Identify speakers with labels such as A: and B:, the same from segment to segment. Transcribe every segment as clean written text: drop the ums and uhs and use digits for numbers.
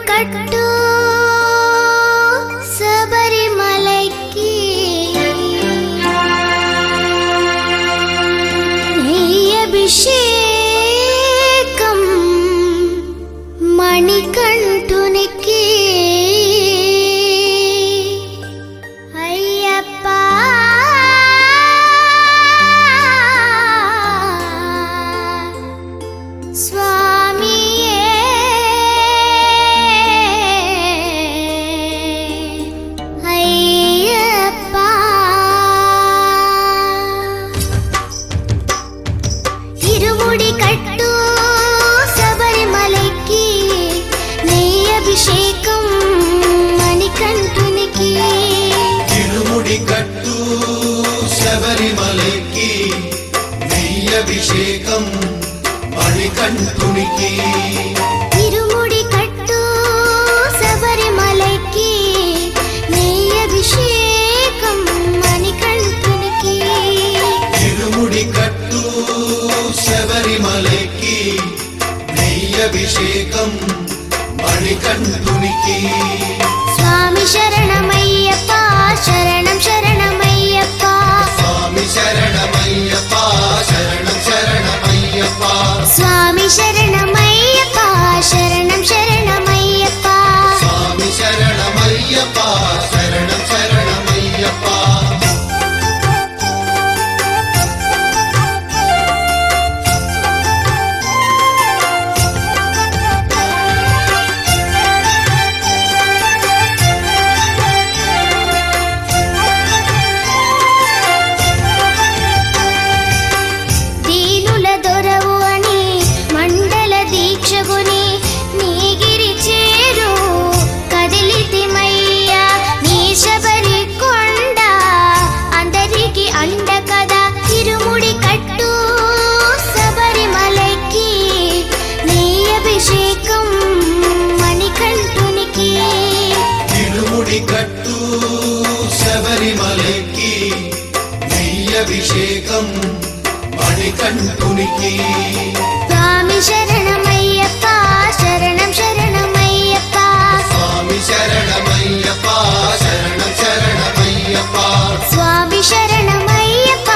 A: కట్టు శబరిమలైకి అభిషేకం మణికంఠునికి అయ్యప్ప స్వామియే అయ్యప్ప ఇరుముడి కట్టు శబరిమలైకి నీ అభిషేకం మణికంఠునికి
B: ఇరుముడి కట్టు శబరిమలైకి నీ అభిషేకం మణికంఠునికి
A: ఇరుముడి కట్టు శబరిమలైకి నీ అభిషేకం మణికంఠునికి
B: ఇరుముడి కట్టు శబరిమలైకి నీ అభిషేకం మణికంఠునికి
A: స్వామి శరణమయ్యప్ప శరణం శరణమయ్యప్ప
B: స్వామి శరణమయ్యప్ప శరణం శరణమయ్యప్ప
A: స్వామి శరణమయ్యప్ప శరణం శరణమయ్యప్ప
B: స్వామి శరణమయ్యప్ప శరణం శరణమయ్యప్ప
A: దీనుల దొరవు అని మండల దీక్షగుని నీగిరి చేరు కదిలితిమయ్యా నీ శబరి కొండ అందరికి అండ కదా ఇరుముడి కట్టు శబరిమలైకి నీ అభిషేకం మణికంఠునికి
B: ఇరుముడి కట్టు శబరిమలైకి నీ అభిషేకం మణికంఠునికి
A: స్వామి శరణమయ్యప్ప శరణం శరణమయ్యప్ప
B: స్వామి శరణమయ్యప్ప శరణం శరణమయ్యప్ప
A: స్వామి శరణమయ్యప్ప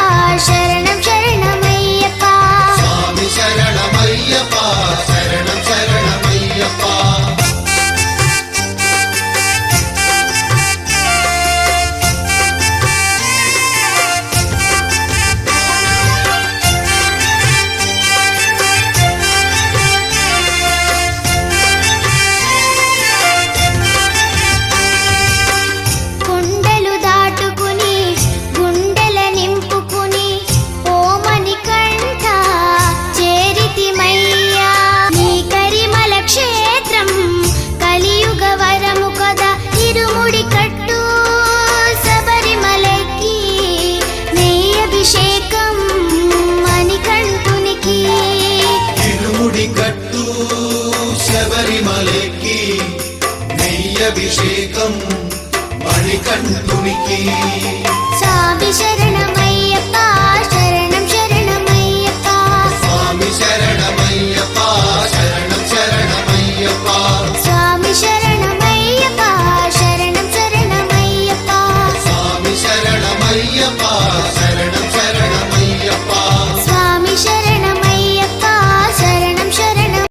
A: శరణం శరణమయ్యప్ప
B: స్వామి శరణమయ్యప్ప శరణం శరణమయ్యప్ప
A: కొండలు దాటుకుని గుండెల నింపుకుని ఓ మణికంఠ చేరితిమయ్యా నీ కరిమల క్షేత్రం కలియుగ వరము కదా ఇరుముడి కట్టు శబరిమలైకి నీ అభిషేకం మణికంఠునికి
B: ఇరుముడి కట్టు శబరిమలైకి నీ అభిషేకం మణికంఠునికి